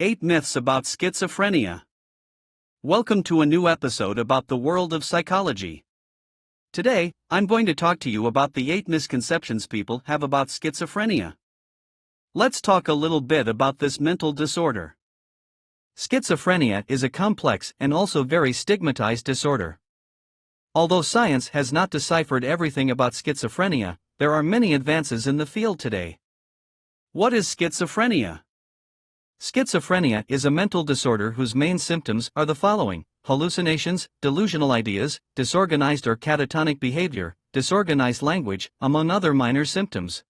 8 Myths About Schizophrenia. Welcome to a new episode about the world of psychology. Today, I'm going to talk to you about the 8 misconceptions people have about schizophrenia. Let's talk a little bit about this mental disorder. Schizophrenia is a complex and also very stigmatized disorder. Although science has not deciphered everything about schizophrenia, there are many advances in the field today. What is schizophrenia? Schizophrenia is a mental disorder whose main symptoms are the following: hallucinations, delusional ideas, disorganized or catatonic behavior, disorganized language, among other minor symptoms.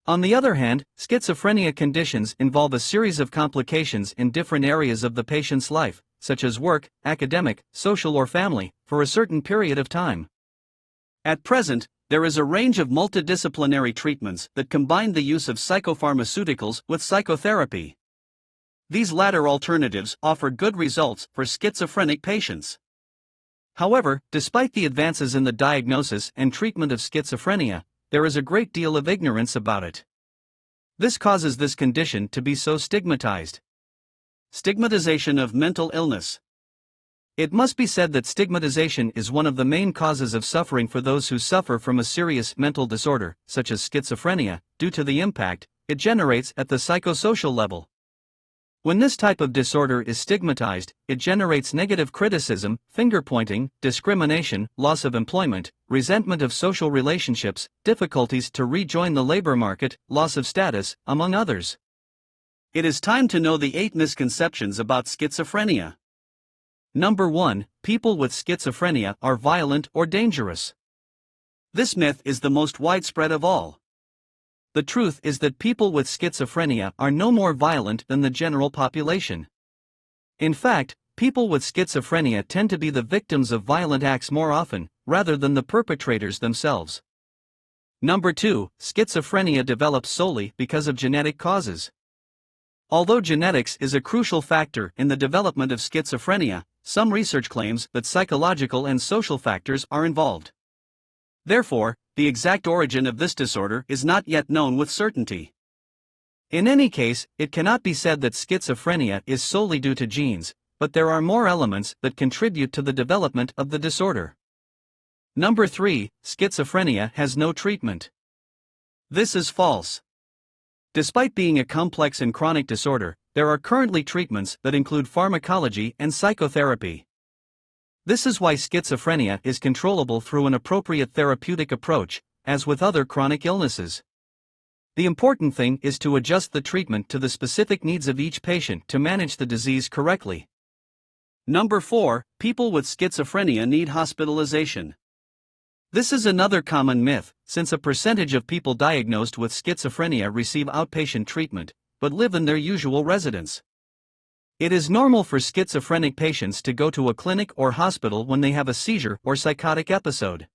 On the other hand, schizophrenia conditions involve a series of complications in different areas of the patient's life, such as work, academic, social or family, for a certain period of time. At present, there is a range of multidisciplinary treatments that combine the use of psychopharmaceuticals with psychotherapy. These latter alternatives offer good results for schizophrenic patients. However, despite the advances in the diagnosis and treatment of schizophrenia, there is a great deal of ignorance about it. This causes this condition to be so stigmatized. Stigmatization of mental illness. It must be said that stigmatization is one of the main causes of suffering for those who suffer from a serious mental disorder, such as schizophrenia, due to the impact it generates at the psychosocial level. When this type of disorder is stigmatized, it generates negative criticism, finger-pointing, discrimination, loss of employment, resentment of social relationships, difficulties to rejoin the labor market, loss of status, among others. It is time to know the 8 misconceptions about schizophrenia. Number 1. People with schizophrenia are violent or dangerous. This myth is the most widespread of all. The truth is that people with schizophrenia are no more violent than the general population. In fact, people with schizophrenia tend to be the victims of violent acts more often, rather than the perpetrators themselves. Number 2. Schizophrenia develops solely because of genetic causes. Although genetics is a crucial factor in the development of schizophrenia, some research claims that psychological and social factors are involved. Therefore, the exact origin of this disorder is not yet known with certainty. In any case, it cannot be said that schizophrenia is solely due to genes, but there are more elements that contribute to the development of the disorder. Number 3. Schizophrenia has no treatment. This is false. Despite being a complex and chronic disorder, there are currently treatments that include pharmacology and psychotherapy. This is why schizophrenia is controllable through an appropriate therapeutic approach, as with other chronic illnesses. The important thing is to adjust the treatment to the specific needs of each patient to manage the disease correctly. Number 4. People with schizophrenia need hospitalization. This is another common myth, since a percentage of people diagnosed with schizophrenia receive outpatient treatment, but live in their usual residence. It is normal for schizophrenic patients to go to a clinic or hospital when they have a seizure or psychotic episode.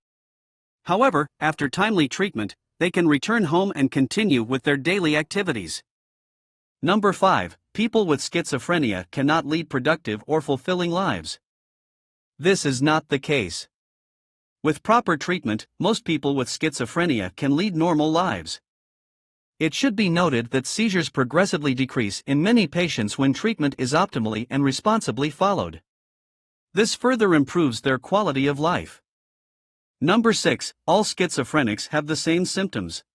However, after timely treatment, they can return home and continue with their daily activities. Number 5. People with schizophrenia cannot lead productive or fulfilling lives. This is not the case. With proper treatment, most people with schizophrenia can lead normal lives. It should be noted that seizures progressively decrease in many patients when treatment is optimally and responsibly followed. This further improves their quality of life. Number 6. All schizophrenics have the same symptoms.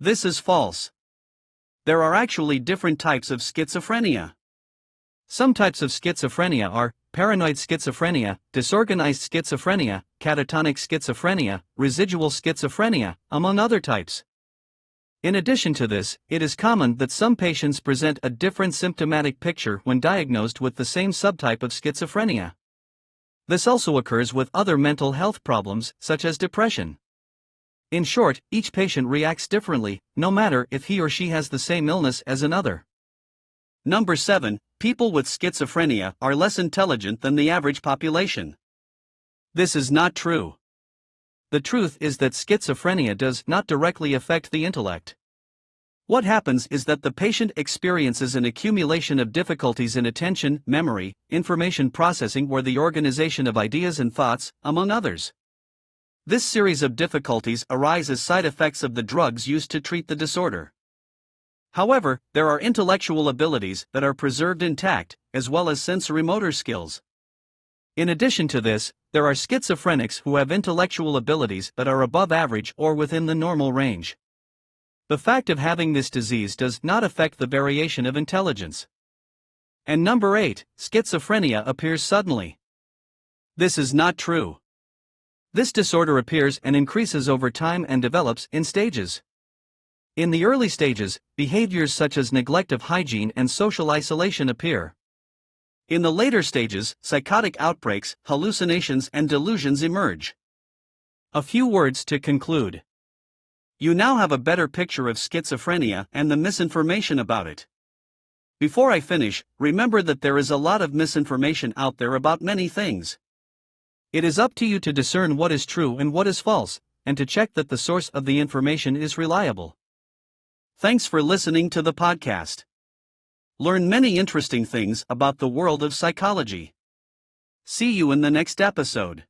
This is false. There are actually different types of schizophrenia. Some types of schizophrenia are paranoid schizophrenia, disorganized schizophrenia, catatonic schizophrenia, residual schizophrenia, among other types. In addition to this, it is common that some patients present a different symptomatic picture when diagnosed with the same subtype of schizophrenia. This also occurs with other mental health problems, such as depression. In short, each patient reacts differently, no matter if he or she has the same illness as another. Number 7. People with schizophrenia are less intelligent than the average population. This is not true. The truth is that schizophrenia does not directly affect the intellect. What happens is that the patient experiences an accumulation of difficulties in attention, memory, information processing or the organization of ideas and thoughts, among others. This series of difficulties arise as side effects of the drugs used to treat the disorder. However, there are intellectual abilities that are preserved intact, as well as sensorimotor skills. In addition to this, there are schizophrenics who have intellectual abilities that are above average or within the normal range. The fact of having this disease does not affect the variation of intelligence. And number 8, schizophrenia appears suddenly. This is not true. This disorder appears and increases over time and develops in stages. In the early stages, behaviors such as neglect of hygiene and social isolation appear. In the later stages, psychotic outbreaks, hallucinations, and delusions emerge. A few words to conclude. You now have a better picture of schizophrenia and the misinformation about it. Before I finish, remember that there is a lot of misinformation out there about many things. It is up to you to discern what is true and what is false, and to check that the source of the information is reliable. Thanks for listening to the podcast. Learn many interesting things about the world of psychology. See you in the next episode.